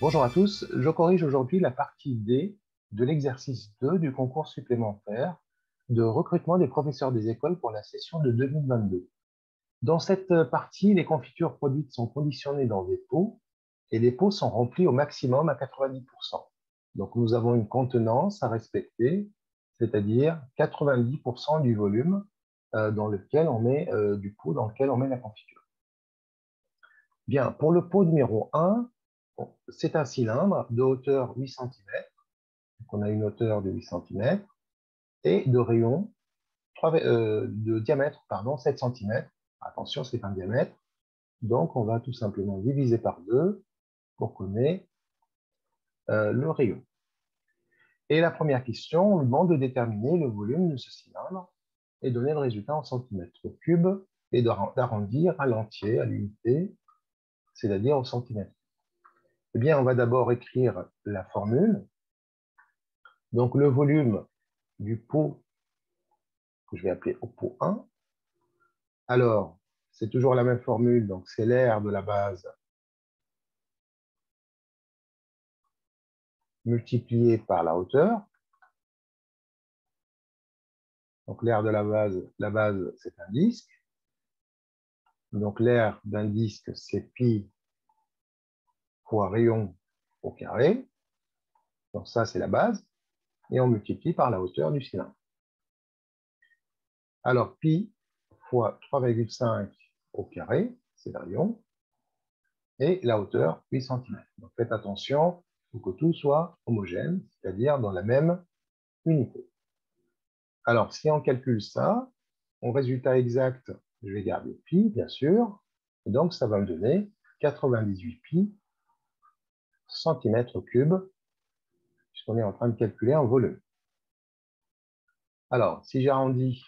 Bonjour à tous, je corrige aujourd'hui la partie D de l'exercice 2 du concours supplémentaire de recrutement des professeurs des écoles pour la session de 2022. Dans cette partie, les confitures produites sont conditionnées dans des pots et les pots sont remplis au maximum à 90%. Donc nous avons une contenance à respecter, c'est-à-dire 90% du volume dans lequel on met du pot dans lequel on met la confiture. Bien, pour le pot numéro 1, c'est un cylindre de hauteur 8 cm. Donc on a une hauteur de 8 cm et de rayon, de diamètre, 7 cm. Attention, c'est un diamètre. Donc, on va tout simplement diviser par 2 pour qu'on ait le rayon. Et la première question, on nous demande de déterminer le volume de ce cylindre et donner le résultat en centimètres cubes et d'arrondir à l'entier, à l'unité, c'est-à-dire au centimètre. Eh bien, on va d'abord écrire la formule. Donc, le volume du pot, que je vais appeler au pot 1. Alors, c'est toujours la même formule, donc c'est l'aire de la base multiplié par la hauteur. Donc, l'aire de la base, c'est un disque. Donc, l'aire d'un disque, c'est pi fois rayon au carré. Donc, ça, c'est la base. Et on multiplie par la hauteur du cylindre. Alors, pi fois 3,5 au carré, c'est le rayon. Et la hauteur, 8 cm. Donc, faites attention, il faut que tout soit homogène, c'est-à-dire dans la même unité. Alors, si on calcule ça, mon résultat exact, je vais garder pi, bien sûr. Et donc, ça va me donner 98 pi centimètres cubes, puisqu'on est en train de calculer en volume. Alors, si j'arrondis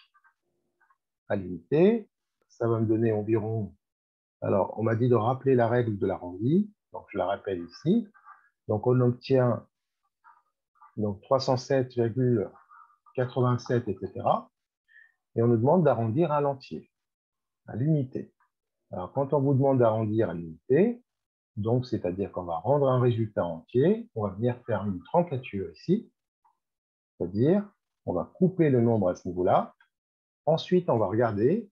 à l'unité, ça va me donner environ... Alors, on m'a dit de rappeler la règle de l'arrondi, donc je la rappelle ici. Donc, on obtient 307,87, etc. Et on nous demande d'arrondir à l'entier, à l'unité. Alors, quand on vous demande d'arrondir à l'unité, donc c'est-à-dire qu'on va rendre un résultat entier, on va venir faire une truncature ici, c'est-à-dire on va couper le nombre à ce niveau-là. Ensuite, on va regarder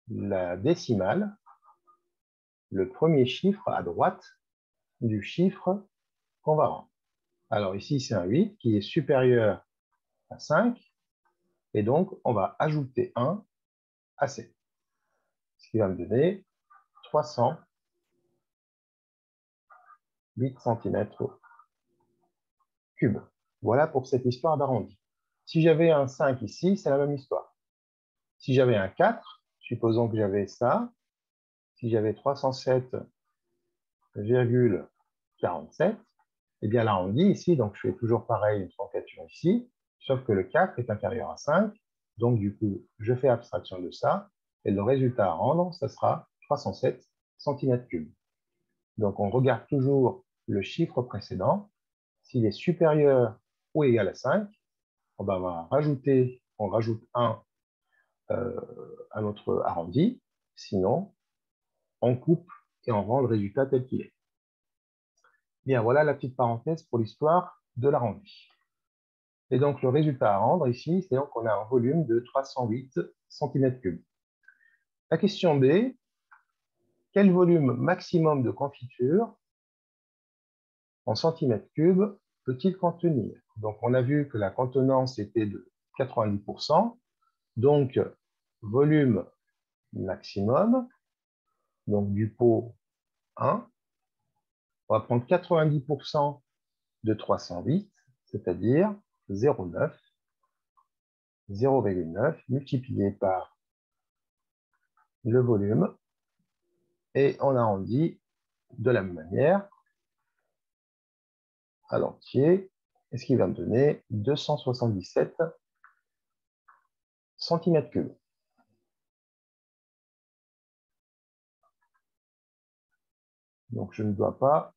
la décimale, le premier chiffre à droite du chiffre qu'on va rendre. Alors ici, c'est un 8 qui est supérieur à 5, et donc on va ajouter 1 à 7, ce qui va me donner 308 cm3. Voilà pour cette histoire d'arrondi. Si j'avais un 5 ici, c'est la même histoire. Si j'avais un 4, supposons que j'avais ça, si j'avais 307,47, eh bien l'arrondi ici, donc je fais toujours pareil, une truncature ici, sauf que le 4 est inférieur à 5, donc du coup, je fais abstraction de ça, et le résultat à rendre, ça sera 307 cm3. Donc on regarde toujours le chiffre précédent. S'il est supérieur ou égal à 5, on rajoute 1 à notre arrondi. Sinon, on coupe et on rend le résultat tel qu'il est. Bien, voilà la petite parenthèse pour l'histoire de l'arrondi. Et donc, le résultat à rendre ici, c'est donc qu'on a un volume de 308 cm3. La question B, quel volume maximum de confiture en centimètres cubes peut-il contenir? Donc, on a vu que la contenance était de 90%. Donc, volume maximum, donc du pot 1, on va prendre 90% de 308, c'est-à-dire 0,9 multiplié par le volume, et on arrondit de la même manière à l'entier, ce qui va me donner 277 cm3. Donc je ne dois pas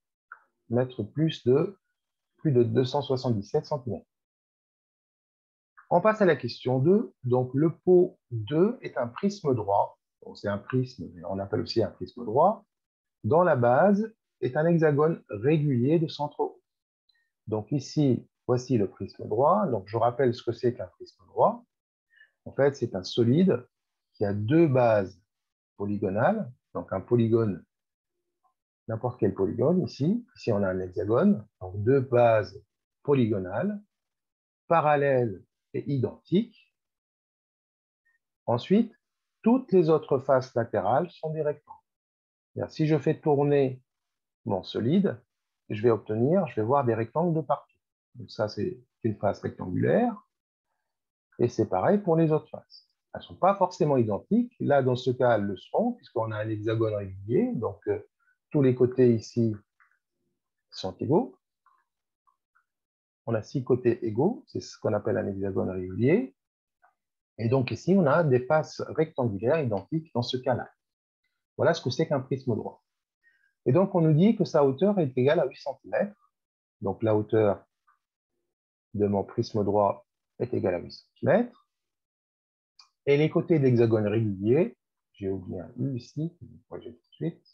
mettre plus de 277 cm. On passe à la question 2. Donc le pot 2 est un prisme droit. C'est un prisme, on appelle aussi un prisme droit. Dans la base, est un hexagone régulier de centre haut. Donc ici, voici le prisme droit. Donc je rappelle ce que c'est qu'un prisme droit. En fait, c'est un solide qui a deux bases polygonales. Donc un polygone, n'importe quel polygone ici. Ici, on a un hexagone. Donc deux bases polygonales, parallèles et identiques. Ensuite, toutes les autres faces latérales sont des rectangles. Si je fais tourner mon solide, je vais voir des rectangles de partout. Donc ça, c'est une face rectangulaire. Et c'est pareil pour les autres faces. Elles ne sont pas forcément identiques. Là, dans ce cas, elles le seront, puisqu'on a un hexagone régulier. Donc, tous les côtés ici sont égaux. On a 6 côtés égaux. C'est ce qu'on appelle un hexagone régulier. Et donc, ici, on a des faces rectangulaires identiques dans ce cas-là. Voilà ce que c'est qu'un prisme droit. Et donc, on nous dit que sa hauteur est égale à 8 cm. Donc, la hauteur de mon prisme droit est égale à 8 cm. Et les côtés de l'hexagone régulier, j'ai oublié un U ici, je vais tout de suite,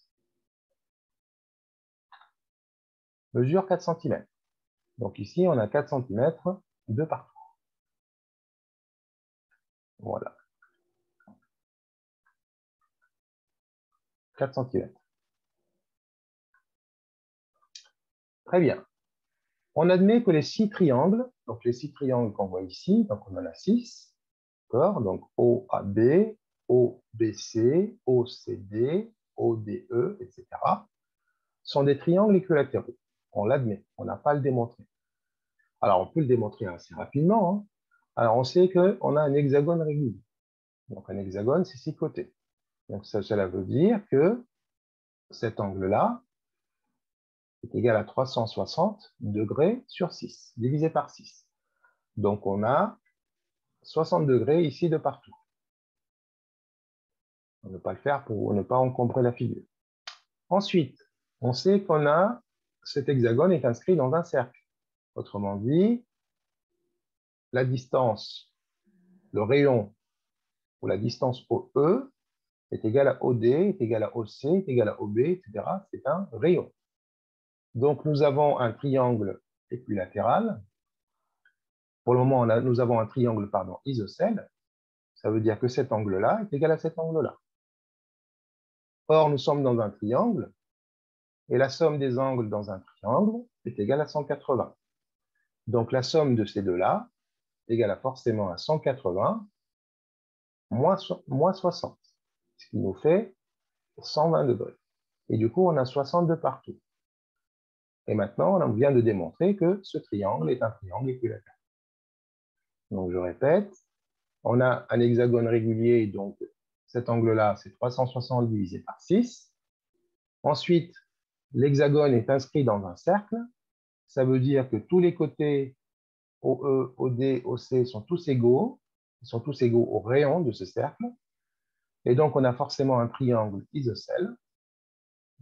mesure 4 cm. Donc ici, on a 4 cm de partout. Voilà. 4 cm. Très bien. On admet que les 6 triangles, donc les 6 triangles qu'on voit ici, donc on en a 6, d'accord? Donc OAB, OBC, OCD, ODE, etc., sont des triangles équilatéraux. On l'admet, on n'a pas à le démontrer. Alors, on peut le démontrer assez rapidement. Hein. Alors, on sait qu'on a un hexagone régulier. Donc, un hexagone, c'est 6 côtés. Donc, cela veut dire que cet angle-là est égal à 360 degrés sur 6, divisé par 6. Donc, on a 60 degrés ici de partout. On ne va pas le faire pour ne pas encombrer la figure. Ensuite, on sait qu'on a cet hexagone est inscrit dans un cercle. Autrement dit, la distance, le rayon ou la distance OE est égal à OD, est égal à OC, est égal à OB, etc. C'est un rayon. Donc, nous avons un triangle équilatéral. Pour le moment, nous avons un triangle isocèle. Ça veut dire que cet angle-là est égal à cet angle-là. Or, nous sommes dans un triangle, et la somme des angles dans un triangle est égale à 180. Donc, la somme de ces deux-là est égale forcément à 180 moins 60, ce qui nous fait 120 degrés. Et du coup, on a 60 de partout. Et maintenant, on vient de démontrer que ce triangle est un triangle équilatéral. Donc, je répète, on a un hexagone régulier, donc cet angle-là, c'est 360 divisé par 6. Ensuite, l'hexagone est inscrit dans un cercle. Ça veut dire que tous les côtés OE, OD, OC sont tous égaux. Ils sont tous égaux au rayon de ce cercle. Et donc, on a forcément un triangle isocèle.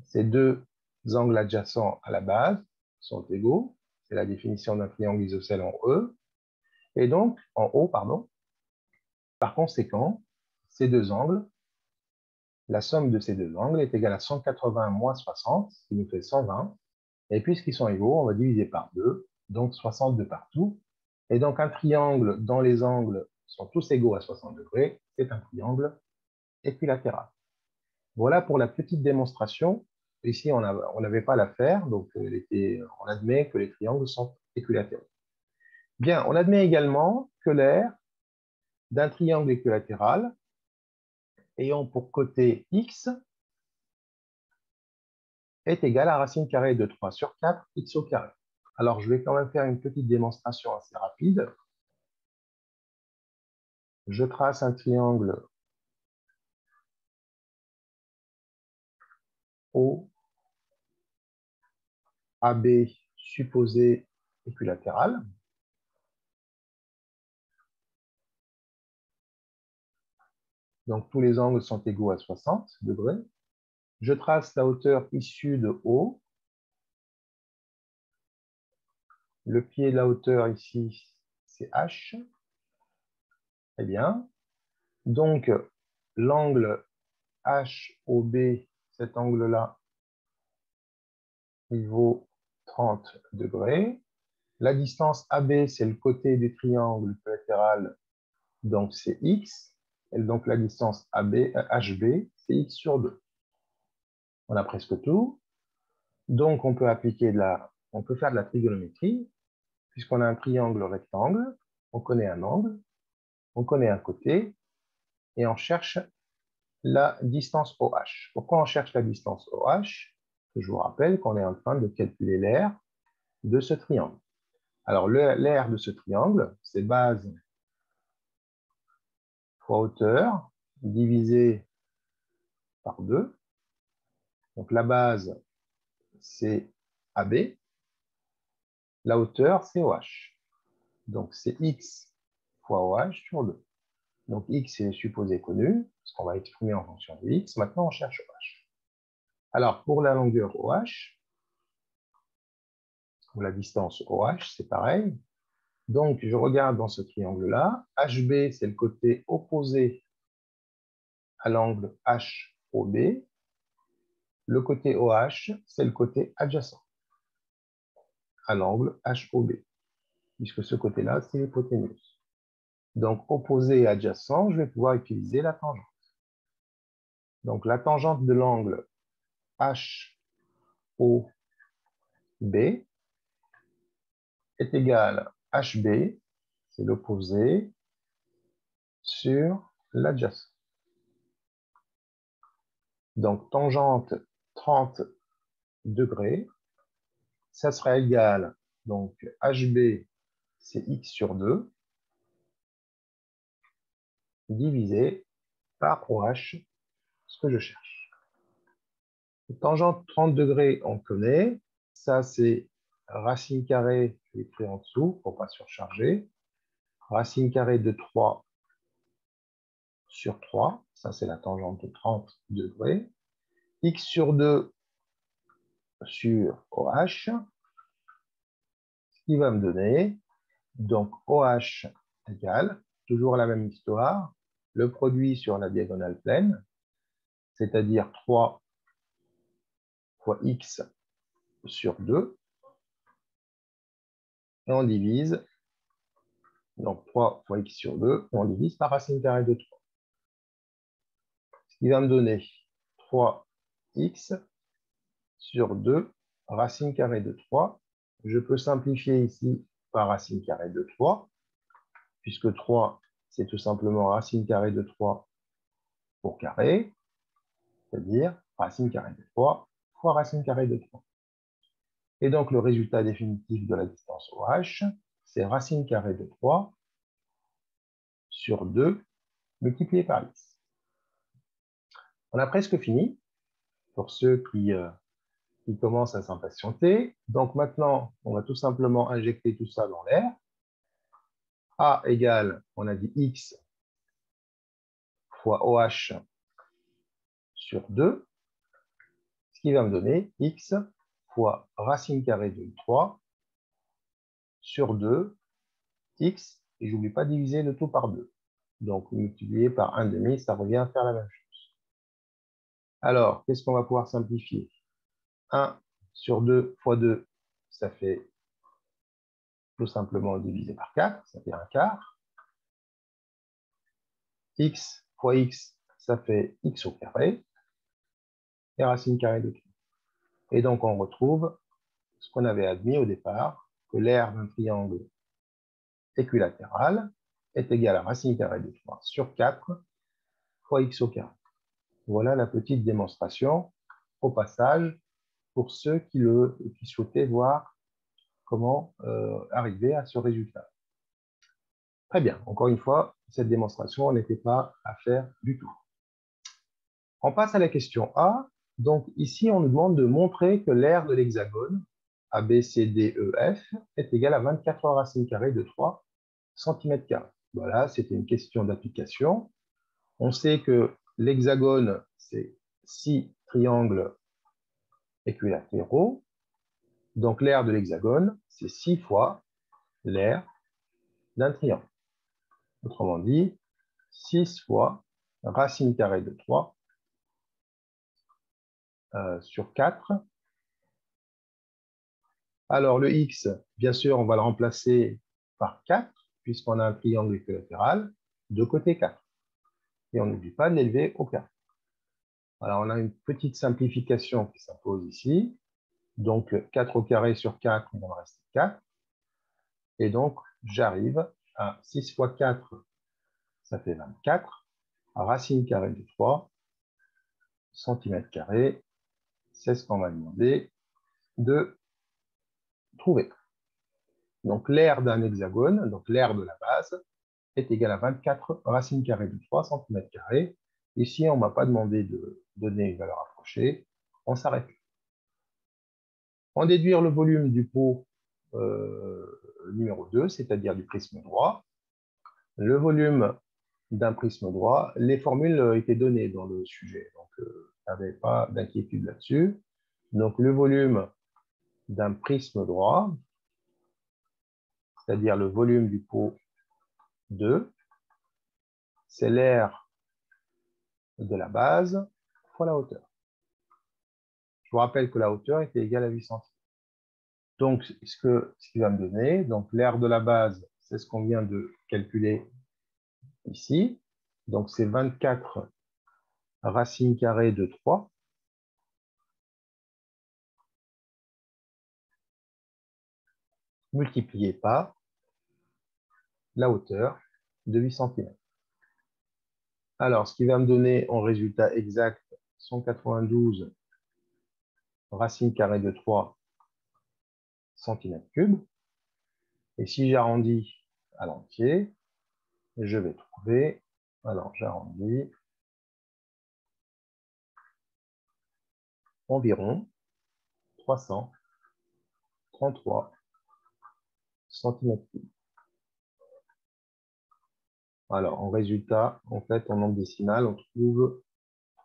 Ces deux angles adjacents à la base sont égaux. C'est la définition d'un triangle isocèle en E. Et donc, en haut, pardon. Par conséquent, ces deux angles, la somme de ces deux angles est égale à 180 moins 60, ce qui nous fait 120. Et puisqu'ils sont égaux, on va diviser par 2, donc 60 de partout. Et donc, un triangle dont les angles sont tous égaux à 60 degrés, c'est un triangle équilatéral. Voilà pour la petite démonstration. Ici, on n'avait pas à la faire, donc on admet que les triangles sont équilatéraux. Bien, on admet également que l'aire d'un triangle équilatéral ayant pour côté x est égal à racine carrée de 3 sur 4 x au carré. Alors, je vais quand même faire une petite démonstration assez rapide. Je trace un triangle OAB supposé équilatéral. Donc, tous les angles sont égaux à 60 degrés. Je trace la hauteur issue de O. Le pied de la hauteur ici, c'est H. Très bien. Donc, l'angle HOB, cet angle-là, il vaut 30 degrés. La distance AB, c'est le côté du triangle latéral, donc c'est x. Et donc la distance HB, c'est x sur 2. On a presque tout. Donc on peut on peut faire de la trigonométrie, puisqu'on a un triangle rectangle, on connaît un angle, on connaît un côté, et on cherche la distance OH. Pourquoi on cherche la distance OH? Je vous rappelle qu'on est en train de calculer l'aire de ce triangle. Alors, l'aire de ce triangle, c'est base fois hauteur divisé par 2. Donc, la base, c'est AB. La hauteur, c'est OH. Donc, c'est X fois OH sur 2. Donc, X est supposé connu, parce qu'on va exprimer en fonction de X. Maintenant, on cherche OH. Alors, pour la longueur OH, ou la distance OH, c'est pareil. Donc, je regarde dans ce triangle-là. HB, c'est le côté opposé à l'angle HOB. Le côté OH, c'est le côté adjacent à l'angle HOB, puisque ce côté-là, c'est l'hypoténuse. Donc, opposé et adjacent, je vais pouvoir utiliser la tangente. Donc, la tangente de l'angle HOB est égale à HB, c'est l'opposé, sur l'adjacent. Donc, tangente 30 degrés, ça sera égal, donc HB, c'est x sur 2, divisé par OH, ce que je cherche. Tangente 30 degrés, on connaît. Ça, c'est racine carrée, je vais écrire en dessous pour ne pas surcharger. Racine carrée de 3 sur 3, ça c'est la tangente de 30 degrés. X sur 2 sur OH, ce qui va me donner, donc OH égale, toujours la même histoire, le produit sur la diagonale pleine, c'est-à-dire 3 fois x sur 2, et on divise, donc 3 fois x sur 2, et on divise par racine carrée de 3. Ce qui va me donner 3x sur 2, racine carrée de 3. Je peux simplifier ici par racine carrée de 3, puisque 3, c'est tout simplement racine carrée de 3 pour carré, c'est-à-dire racine carrée de 3 fois racine carrée de 3. Et donc, le résultat définitif de la distance OH, c'est racine carrée de 3 sur 2 multiplié par x. On a presque fini, pour ceux qui commencent à s'impatienter. Donc maintenant, on va tout simplement injecter tout ça dans l'air. A égale, on a dit x fois OH sur 2, ce qui va me donner x fois racine carrée de 3 sur 2, x, et je n'oublie pas de diviser le tout par 2. Donc, multiplié par 1,5, ça revient à faire la même chose. Alors, qu'est-ce qu'on va pouvoir simplifier? 1 sur 2 fois 2, ça fait tout simplement divisé par 4, ça fait un quart. X fois x, ça fait x au carré. Et racine carrée de 3. Et donc, on retrouve ce qu'on avait admis au départ, que l'aire d'un triangle équilatéral est égal à racine carrée de 3 sur 4 fois x au carré. Voilà la petite démonstration au passage pour ceux qui souhaitaient voir comment arriver à ce résultat. Très bien, encore une fois, cette démonstration n'était pas à faire du tout. On passe à la question A. Donc ici, on nous demande de montrer que l'aire de l'hexagone ABCDEF est égale à 24 racine carrée de 3 cm². Voilà, c'était une question d'application. On sait que l'hexagone, c'est 6 triangles équilatéraux. Donc l'aire de l'hexagone, c'est 6 fois l'aire d'un triangle. Autrement dit, 6 fois racine carrée de 3 sur 4 Alors, le x, bien sûr, on va le remplacer par 4, puisqu'on a un triangle équilatéral, de côté 4. Et on n'oublie pas de l'élever au carré. Alors, on a une petite simplification qui s'impose ici. Donc, 4 au carré sur 4, il va me rester 4. Et donc, j'arrive à 6 fois 4, ça fait 24. Racine carrée de 3, centimètres carrés. C'est ce qu'on va demander de trouver. Donc, l'aire d'un hexagone, donc l'aire de la base, est égal à 24 racine carrée de 3 cm². Ici, on ne m'a pas demandé de donner une valeur approchée. On s'arrête. En déduire le volume du pot numéro 2, c'est-à-dire du prisme droit. Le volume d'un prisme droit, les formules étaient données dans le sujet, donc il n'y avait pas d'inquiétude là-dessus. Donc le volume d'un prisme droit, c'est-à-dire le volume du pot 2, c'est l'aire de la base fois la hauteur. Je vous rappelle que la hauteur était égale à 8 cm. Donc, ce qui va me donner, donc l'aire de la base, c'est ce qu'on vient de calculer ici. Donc, c'est 24 racine carrée de 3. Multiplié par la hauteur de 8 cm. Alors, ce qui va me donner en résultat exact 192 racine carrée de 3 cm3. Et si j'arrondis à l'entier, je vais trouver, alors j'arrondis, environ 333 cm3. Alors, en résultat, en fait, en nombre décimal, on trouve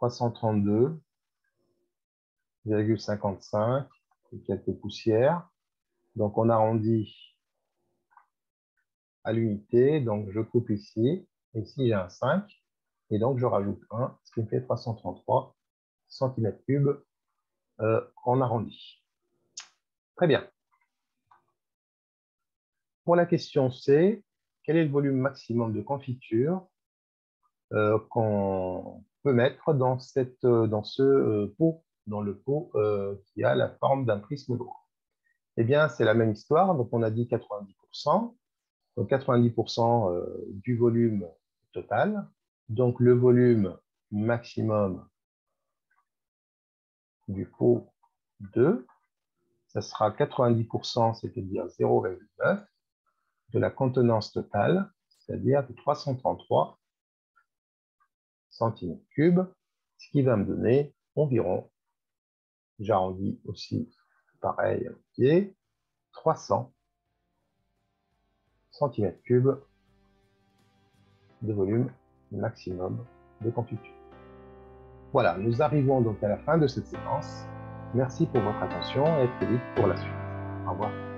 332,55 et quelques poussières. Donc, on arrondit à l'unité. Donc, je coupe ici. Ici, j'ai un 5. Et donc, je rajoute 1, ce qui me fait 333 cm3 en arrondi. Très bien. Pour la question C, quel est le volume maximum de confiture qu'on peut mettre dans ce pot, dans le pot qui a la forme d'un prisme droit? Eh bien, c'est la même histoire. Donc, on a dit 90%. Donc, 90% du volume total. Donc, le volume maximum du pot 2, ça sera 90%, c'est-à-dire 0,9, de la contenance totale, c'est-à-dire de 333 cm3, ce qui va me donner environ, j'arrondis aussi pareil, qui est 300 cm3 de volume maximum de confiture. Voilà, nous arrivons donc à la fin de cette séquence. Merci pour votre attention et à très vite pour la suite. Au revoir.